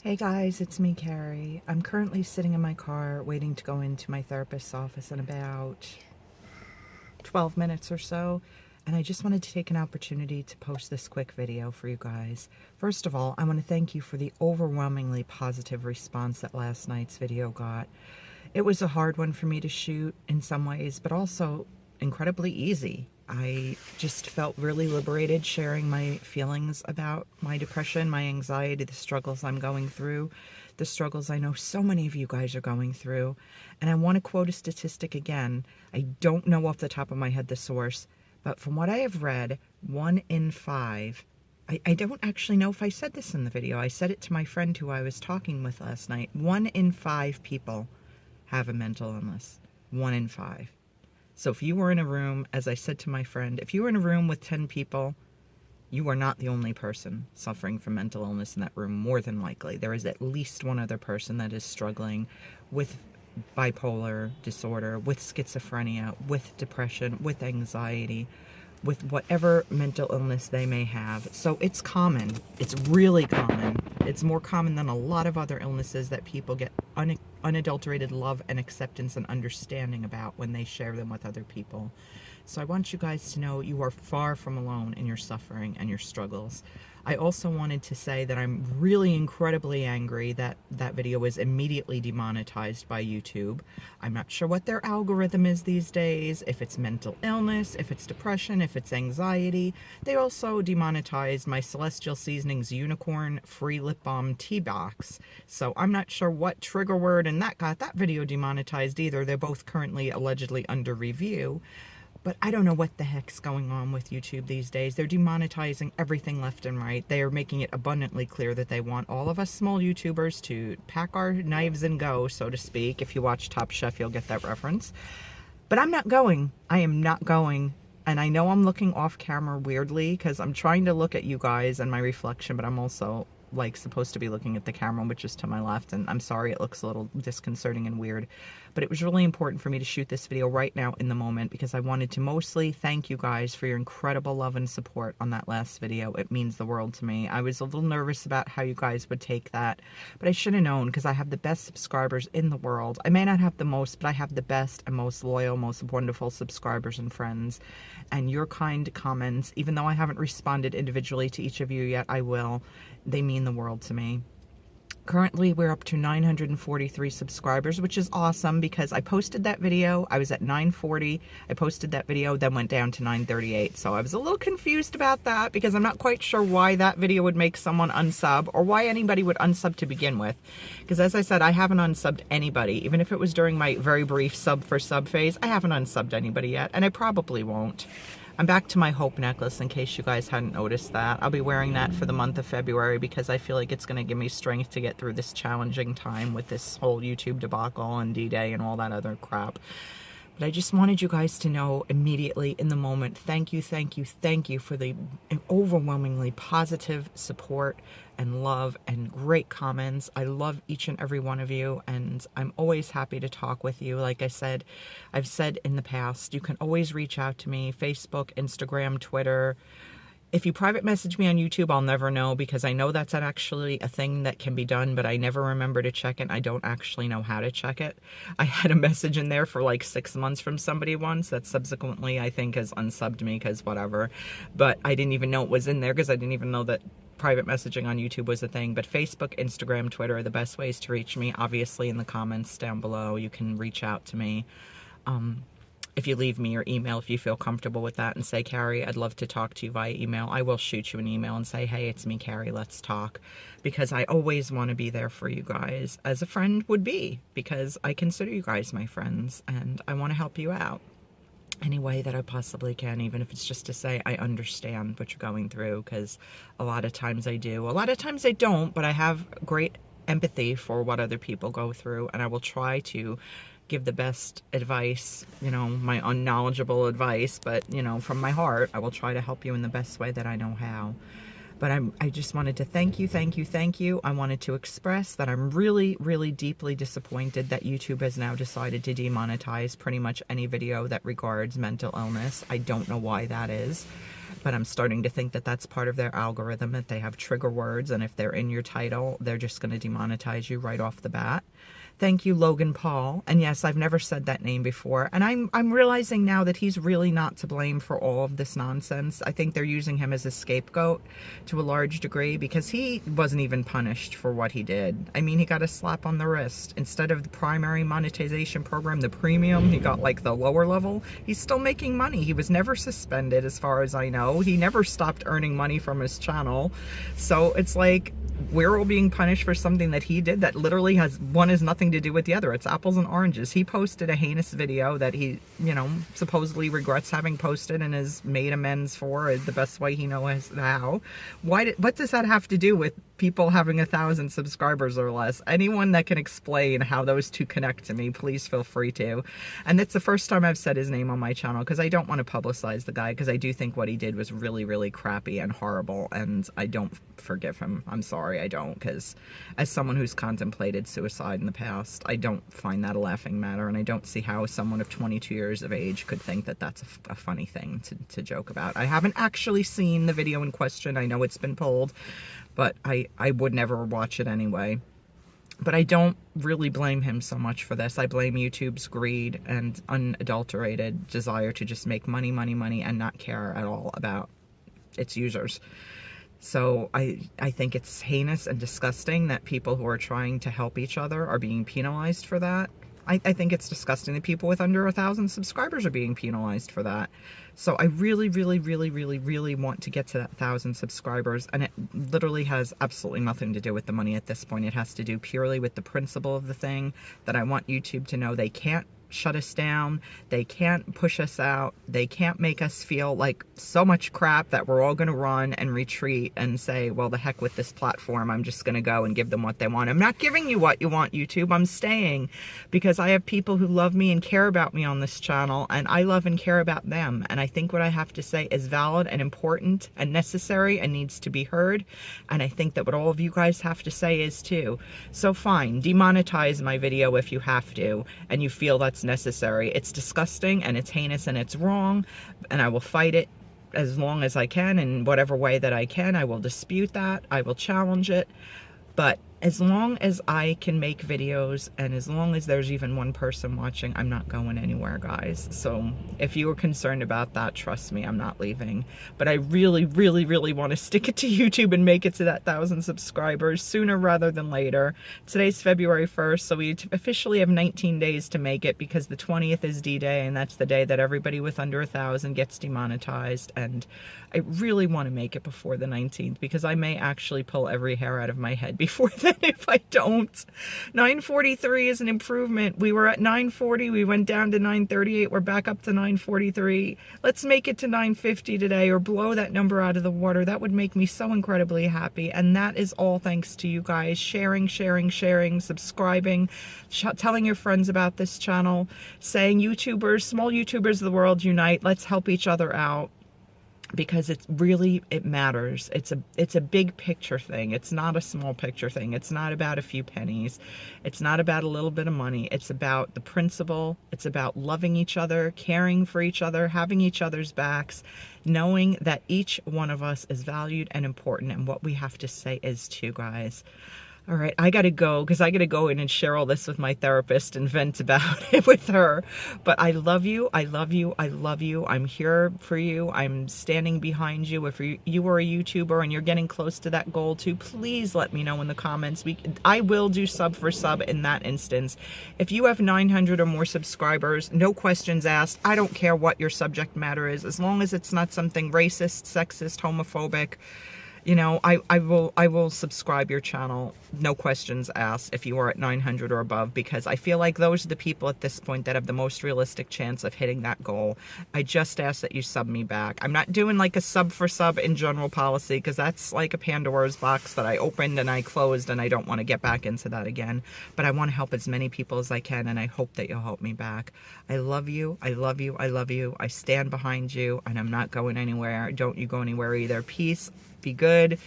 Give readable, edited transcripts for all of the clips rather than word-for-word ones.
Hey guys, it's me, Carrie. I'm currently sitting in my car waiting to go into my therapist's office in about 12 minutes or so, and I just wanted to take an opportunity to post this quick video for you guys. First of all, I want to thank you for the overwhelmingly positive response that last night's video got. It was a hard one for me to shoot in some ways, but also incredibly easy. I just felt really liberated sharing my feelings about my depression, my anxiety, the struggles I'm going through, the struggles I know so many of you guys are going through. And I want to quote a statistic again. I don't know off the top of my head the source, but from what I have read, 1 in 5, I don't actually know if I said this in the video. I said it to my friend who I was talking with last night. 1 in 5 people have a mental illness. 1 in 5. So if you were in a room, as I said to my friend, if you were in a room with 10 people, you are not the only person suffering from mental illness in that room, more than likely. There is at least one other person that is struggling with bipolar disorder, with schizophrenia, with depression, with anxiety, with whatever mental illness they may have. So it's common. It's really common. It's more common than a lot of other illnesses that people get unadulterated love and acceptance and understanding about when they share them with other people. So I want you guys to know you are far from alone in your suffering and your struggles. I also wanted to say that I'm really incredibly angry that that video was immediately demonetized by YouTube. I'm not sure what their algorithm is these days, if it's mental illness, if it's depression, if it's anxiety. They also demonetized my Celestial Seasonings Unicorn Free Lip Balm Tea Box. So I'm not sure what trigger word and that got that video demonetized either. They're both currently allegedly under review. But I don't know what the heck's going on with YouTube these days. They're demonetizing everything left and right. They are making it abundantly clear that they want all of us small YouTubers to pack our knives and go, so to speak. If you watch Top Chef, you'll get that reference. But I'm not going. I am not going. And I know I'm looking off camera weirdly because I'm trying to look at you guys and my reflection, but I'm also like supposed to be looking at the camera, which is to my left, and I'm sorry it looks a little disconcerting and weird, but it was really important for me to shoot this video right now in the moment because I wanted to mostly thank you guys for your incredible love and support on that last video. It means the world to me. I was a little nervous about how you guys would take that, but I should have known because I have the best subscribers in the world. I may not have the most, but I have the best and most loyal, most wonderful subscribers and friends, and your kind comments, even though I haven't responded individually to each of you yet, I will. They mean the world to me. Currently, we're up to 943 subscribers, which is awesome because I posted that video. I was at 940. I posted that video, then went down to 938. So I was a little confused about that because I'm not quite sure why that video would make someone unsub or why anybody would unsub to begin with. Because as I said, I haven't unsubbed anybody. Even if it was during my very brief sub for sub phase, I haven't unsubbed anybody yet, and I probably won't. I'm back to my hope necklace in case you guys hadn't noticed that. I'll be wearing that for the month of February because I feel like it's going to give me strength to get through this challenging time with this whole YouTube debacle and D-Day and all that other crap. But I just wanted you guys to know immediately in the moment, thank you, thank you, thank you for the overwhelmingly positive support and love and great comments. I love each and every one of you, and I'm always happy to talk with you. Like I said, I've said in the past, you can always reach out to me, Facebook, Instagram, Twitter. If you private message me on YouTube, I'll never know because I know that's actually a thing that can be done, but I never remember to check it. I don't actually know how to check it. I had a message in there for like 6 months from somebody once that subsequently I think has unsubbed me because whatever. But I didn't even know it was in there because I didn't even know that private messaging on YouTube was a thing. But Facebook, Instagram, Twitter are the best ways to reach me. Obviously in the comments down below, you can reach out to me. If you leave me your email, if you feel comfortable with that, and say, Carrie, I'd love to talk to you via email, I will shoot you an email and say, hey, it's me, Carrie, let's talk. Because I always want to be there for you guys, as a friend would be, because I consider you guys my friends, and I want to help you out any way that I possibly can, even if it's just to say I understand what you're going through, because a lot of times I do. A lot of times I don't, but I have great empathy for what other people go through, and I will try to give the best advice, you know, my unknowledgeable advice, but, you know, from my heart, I will try to help you in the best way that I know how. But I just wanted to thank you, thank you, thank you. I wanted to express that I'm really, really deeply disappointed that YouTube has now decided to demonetize pretty much any video that regards mental illness. I don't know why that is. but I'm starting to think that that's part of their algorithm, that they have trigger words, and if they're in your title, they're just going to demonetize you right off the bat. Thank you, Logan Paul. And yes, I've never said that name before. And I'm realizing now that he's really not to blame for all of this nonsense. I think they're using him as a scapegoat to a large degree, because he wasn't even punished for what he did. I mean, he got a slap on the wrist. Instead of the primary monetization program, the premium, he got like the lower level. He's still making money. He was never suspended, as far as I know. He never stopped earning money from his channel. So it's like, we're all being punished for something that he did that literally has nothing to do with the other. It's apples and oranges. He posted a heinous video that he, you know, supposedly regrets having posted and has made amends for the best way he knows how. What does that have to do with people having 1,000 subscribers or less? Anyone that can explain how those two connect to me, please feel free to. And it's the first time I've said his name on my channel, because I don't want to publicize the guy, because I do think what he did was really, really crappy and horrible, and I don't forgive him. I'm sorry, I don't, because as someone who's contemplated suicide in the past, I don't find that a laughing matter, and I don't see how someone of 22 years of age could think that that's a funny thing to joke about. I haven't actually seen the video in question. I know it's been pulled, but I would never watch it anyway. But I don't really blame him so much for this. I blame YouTube's greed and unadulterated desire to just make money, money, money, and not care at all about its users. So I think it's heinous and disgusting that people who are trying to help each other are being penalized for that. I think it's disgusting that people with under 1,000 subscribers are being penalized for that. So I really, really, really, really, really want to get to that 1,000 subscribers, and it literally has absolutely nothing to do with the money at this point. It has to do purely with the principle of the thing, that I want YouTube to know they can't shut us down, they can't push us out, they can't make us feel like so much crap that we're all going to run and retreat and say, well, the heck with this platform, I'm just going to go and give them what they want. I'm not giving you what you want, YouTube. I'm staying, because I have people who love me and care about me on this channel, and I love and care about them, and I think what I have to say is valid and important and necessary and needs to be heard, and I think that what all of you guys have to say is too. So fine, demonetize my video if you have to, and you feel that's necessary. It's disgusting and it's heinous and it's wrong, and I will fight it as long as I can, in whatever way that I can. I will dispute that, I will challenge it, but as long as I can make videos, and as long as there's even one person watching, I'm not going anywhere, guys. So if you were concerned about that, trust me, I'm not leaving. But I really, really, really want to stick it to YouTube and make it to that 1,000 subscribers sooner rather than later. Today's February 1st, so we officially have 19 days to make it, because the 20th is D-Day, and that's the day that everybody with under 1,000 gets demonetized. And I really want to make it before the 19th, because I may actually pull every hair out of my head before then if I don't. 943 is an improvement. We were at 940, we went down to 938, we're back up to 943. Let's make it to 950 today, or blow that number out of the water. That would make me so incredibly happy, and that is all thanks to you guys sharing, sharing, sharing, subscribing, telling your friends about this channel, saying, YouTubers, small YouTubers of the world, unite, let's help each other out. Because it matters. It's a big picture thing. It's not a small picture thing. It's not about a few pennies. It's not about a little bit of money. It's about the principle. It's about loving each other, caring for each other, having each other's backs, knowing that each one of us is valued and important, and what we have to say is too, guys. All right, I gotta go, because I gotta go in and share all this with my therapist and vent about it with her. But I love you, I love you, I love you. I'm here for you. I'm standing behind you. If you are a YouTuber and you're getting close to that goal too, please let me know in the comments. I will do sub for sub in that instance. If you have 900 or more subscribers, no questions asked. I don't care what your subject matter is, as long as it's not something racist, sexist, homophobic. You know, I will subscribe your channel, no questions asked, if you are at 900 or above, because I feel like those are the people at this point that have the most realistic chance of hitting that goal. I just ask that you sub me back. I'm not doing like a sub for sub in general policy, because that's like a Pandora's box that I opened and I closed, and I don't want to get back into that again. But I want to help as many people as I can, and I hope that you'll help me back. I love you, I love you, I love you. I stand behind you, and I'm not going anywhere. Don't you go anywhere either. Peace. Be good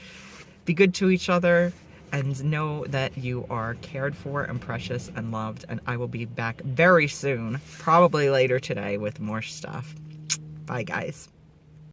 to each other, and know that you are cared for and precious and loved, and I will be back very soon, probably later today, with more stuff. Bye, guys.